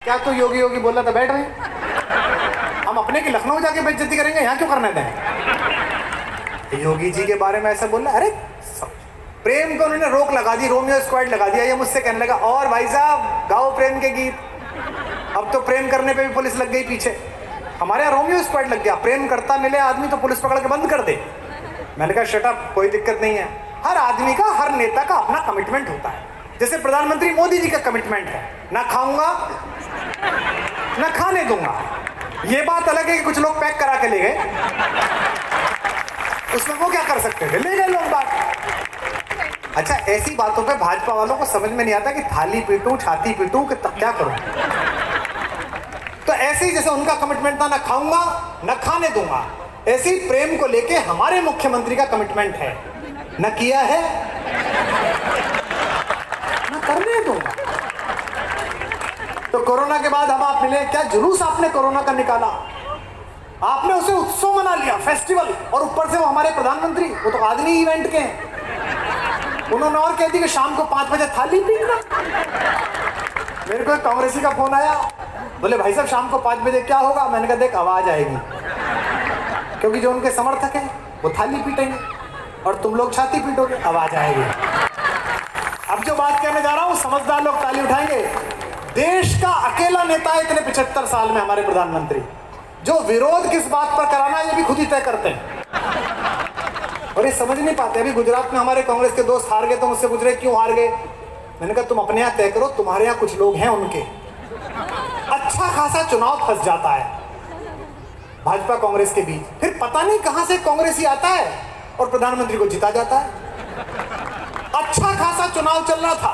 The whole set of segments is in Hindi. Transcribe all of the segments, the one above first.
क्या तू योगी योगी बोल रहा था, बैठ रहे? हम अपने की लखनऊ जाके बेइज्जती करेंगे, यहाँ क्यों करने दें? योगी जी के बारे में ऐसा बोल रहा, अरे प्रेम को उन्होंने रोक लगा दी, रोमियो स्क्वाड लगा दिया। ये मुझसे कहने लगा और भाई साहब गाओ प्रेम के गीत। अब तो प्रेम करने पे भी पुलिस लग गई पीछे। हमारे यहाँ रोमियो स्क्वाड लग गया, प्रेम करता मिले आदमी तो पुलिस पकड़ के बंद कर दे। मैंने कहा शट अप, कोई दिक्कत नहीं है। हर आदमी का, हर नेता का अपना कमिटमेंट होता है। जैसे प्रधानमंत्री मोदी जी का कमिटमेंट है, ना खाऊंगा ना खाने दूंगा। ये बात अलग है कि कुछ लोग पैक करा के ले गए, उसमें वो क्या कर सकते थे, ले गए लोग बात। अच्छा, ऐसी बातों पे भाजपा वालों को समझ में नहीं आता कि थाली पीटूं छाती पीटूं कि तब क्या करूं। तो ऐसे ही जैसे उनका कमिटमेंट था ना खाऊंगा ना खाने दूंगा, ऐसे ही प्रेम को लेके हमारे मुख्यमंत्री का कमिटमेंट है, न किया है न करने दूंगा। तो कोरोना के बाद हम आप मिले, क्या जुलूस आपने कोरोना का निकाला, आपने उसे उत्सव मना लिया, फेस्टिवल। और ऊपर से वो हमारे प्रधानमंत्री, वो तो आदमी इवेंट के हैं, उन्होंने और कह दी कि शाम को 5 बजे थाली पीना। मेरे को एक कांग्रेसी का फोन आया, बोले भाई साहब शाम को 5 बजे क्या होगा? मैंने कहा देख आवाज आएगी, क्योंकि जो उनके समर्थक हैं वो थाली पीटेंगे और तुम लोग छाती पीटोगे, आवाज आएगी। अब जो बात कहने जा रहा हूं समझदार लोग ताली उठाएंगे। देश का अकेला नेता है इतने 75 साल में हमारे प्रधानमंत्री, जो विरोध किस बात पर कराना ये भी खुद ही तय करते हैं और ये समझ नहीं पाते। अभी गुजरात में हमारे कांग्रेस के दोस्त हार गए तो मुझसे पूछ रहे क्यों हार गए। मैंने कहा तुम अपने यहाँ तय करो, तुम्हारे यहाँ कुछ लोग हैं उनके अच्छा खासा चुनाव फंस जाता है भाजपा कांग्रेस के बीच, फिर पता नहीं कहां से कांग्रेसी आता है और प्रधानमंत्री को जिता जाता है। अच्छा खासा चुनाव चल रहा था,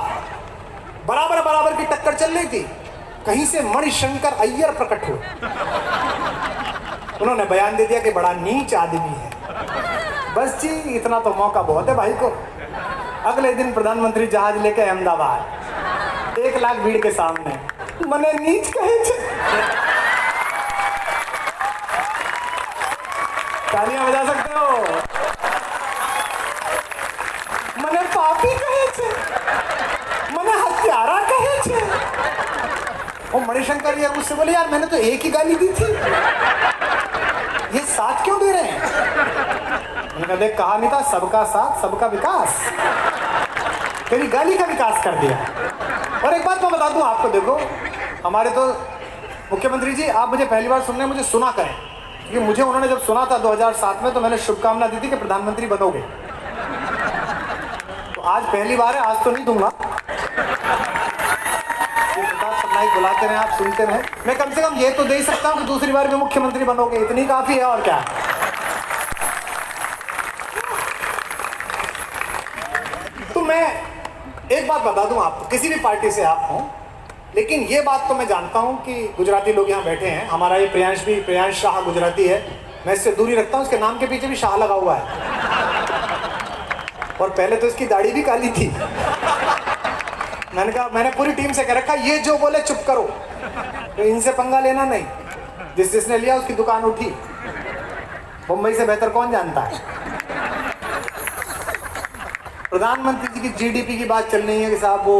बराबर बराबर की टक्कर चल रही थी, कहीं से मणिशंकर अय्यर प्रकट हुए, उन्होंने बयान दे दिया कि बड़ा नीच आदमी है। बस जी इतना तो मौका बहुत है भाई को। अगले दिन प्रधानमंत्री जहाज लेके अहमदाबाद, 1 लाख भीड़ के सामने, मने नीच कहे छे। तालियां बजा सकते हो। मने पापी कहे छे, मने हत्यारा कहे छे। वो मणिशंकर यार मुझसे बोले यार मैंने तो एक ही गाली दी थी, ये 7 क्यों दे रहे हैं? मैंने कहा देख कहा नहीं था सबका साथ सबका विकास, तेरी गाली का विकास कर दिया। और एक बात मैं बता दूं आपको, देखो हमारे तो मुख्यमंत्री जी, आप मुझे पहली बार सुनने मुझे सुना करें, क्योंकि मुझे उन्होंने जब सुना था 2007 में तो मैंने शुभकामना दी थी कि प्रधानमंत्री बनोगे। तो आज पहली बार है, आज तो नहीं दूंगा। प्रताप सरनाईक बुलाते रहे, आप सुनते रहे। मैं कम से कम ये तो दे ही सकता हूँ कि दूसरी बार भी मुख्यमंत्री बनोगे, इतनी काफी है और क्या। तो मैं एक बात बता दूं आपको, किसी भी पार्टी से आप हों, लेकिन ये बात तो मैं जानता हूं कि गुजराती लोग यहाँ बैठे हैं। हमारा ये प्रियांश शाह गुजराती है, मैं इससे दूरी रखता हूँ, उसके नाम के पीछे भी शाह लगा हुआ है और पहले तो इसकी दाढ़ी भी काली थी। मैंने कहा, मैंने पूरी टीम से कह रखा ये जो बोले चुप करो, तो इनसे पंगा लेना नहीं, जिसने लिया उसकी दुकान उठी। मुंबई से बेहतर कौन जानता है। प्रधानमंत्री जी की जीडीपी की बात चल रही है कि साहब वो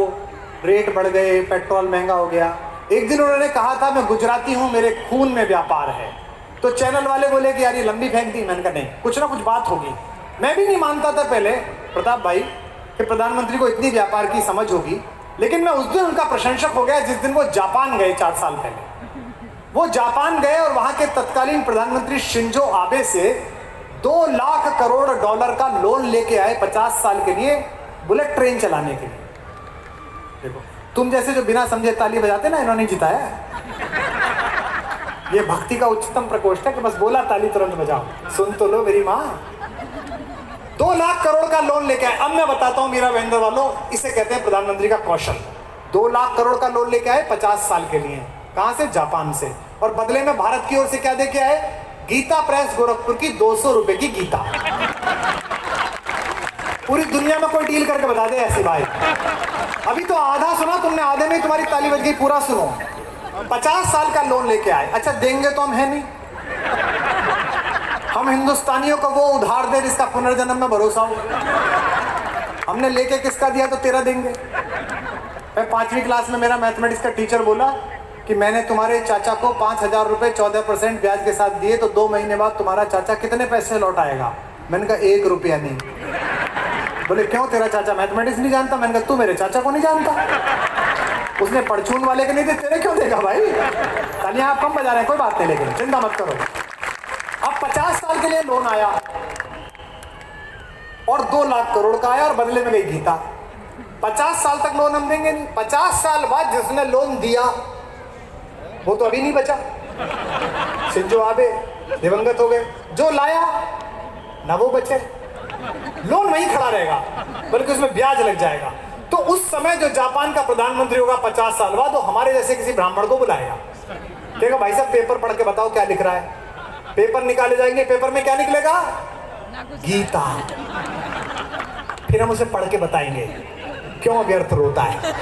रेट बढ़ गए, पेट्रोल महंगा हो गया। एक दिन उन्होंने कहा था मैं गुजराती हूं, मेरे खून में व्यापार है, तो चैनल वाले बोले कि यार ये लंबी फेंक दी। मैंने कहा नहीं, कुछ ना कुछ बात होगी। मैं भी नहीं मानता था पहले प्रताप भाई कि प्रधानमंत्री को इतनी व्यापार की समझ होगी, लेकिन मैं उस दिन उनका प्रशंसक हो गया जिस दिन वो जापान गए 4 साल पहले। वो जापान गए और वहां के तत्कालीन प्रधानमंत्री शिंजो आबे से 2 लाख करोड़ डॉलर का लोन लेके आए 50 साल के लिए बुलेट ट्रेन चलाने के लिए। देखो तुम जैसे जो बिना समझे ताली बजाते ना, इन्होंने जिताया। ये भक्ति का उच्चतम प्रकोष्ठ है कि बस बोला ताली तुरंत बजाओ, सुन तो लो मेरी माँ। 2 लाख करोड़ का लोन लेके आए। अब मैं बताता हूं मीरा महेंद्र वालों, इसे कहते हैं प्रधानमंत्री का कौशल। 2 लाख करोड़ का लोन लेके आए 50 साल के लिए। कहां से? जापान से। और बदले में भारत की ओर से क्या देके आए? गीता प्रेस गोरखपुर की 200 रुपए की गीता। पूरी दुनिया में कोई डील करके बता दे ऐसी भाई। अभी तो आधा सुना तुमने, आधे में तुम्हारी ताली बज गई। पूरा सुनो। 50 साल का लोन लेके आए। अच्छा देंगे तो हम है नहीं, हम हिंदुस्तानियों को वो उधार दे जिसका पुनर्जन्म में भरोसा हो। हमने लेके किसका दिया तो तेरा देंगे। मैं 5वीं क्लास में मेरा मैथमेटिक्स का टीचर बोला कि मैंने तुम्हारे चाचा को 5,000 रुपये 14% ब्याज के साथ दिए, तो 2 महीने बाद तुम्हारा चाचा कितने पैसे लौटाएगा? मैंने कहा 1 रुपया नहीं। बोले क्यों, तेरा चाचा मैथमेटिक्स नहीं जानता? मैंने कहा तू मेरे चाचा को नहीं जानता, उसने परचून वाले के नहीं दे, तेरे क्यों देगा भाई? तालियां आप कम बजा रहे हैं, कोई बात नहीं, लेकिन चिंता मत करो। अब 50 साल के लिए लोन आया और 2 लाख करोड़ का आया और बदले में गई गीता। 50 साल तक लोन हम देंगे नहीं। 50 साल बाद जिसने लोन दिया वो तो अभी नहीं बचा, शिंजो आबे दिवंगत हो गए। जो लाया ना वो बचे, लोन वहीं खड़ा रहेगा, बल्कि उसमें ब्याज लग जाएगा। तो उस समय जो जापान का प्रधानमंत्री होगा 50 साल बाद, वो हमारे जैसे किसी ब्राह्मण को बुलाएगा, कहेगा भाई साहब पेपर पढ़ के बताओ क्या लिख रहा है। पेपर निकाले जाएंगे, पेपर में क्या निकलेगा? गीता। फिर हम उसे पढ़ के बताएंगे क्यों व्यर्थ रोता है।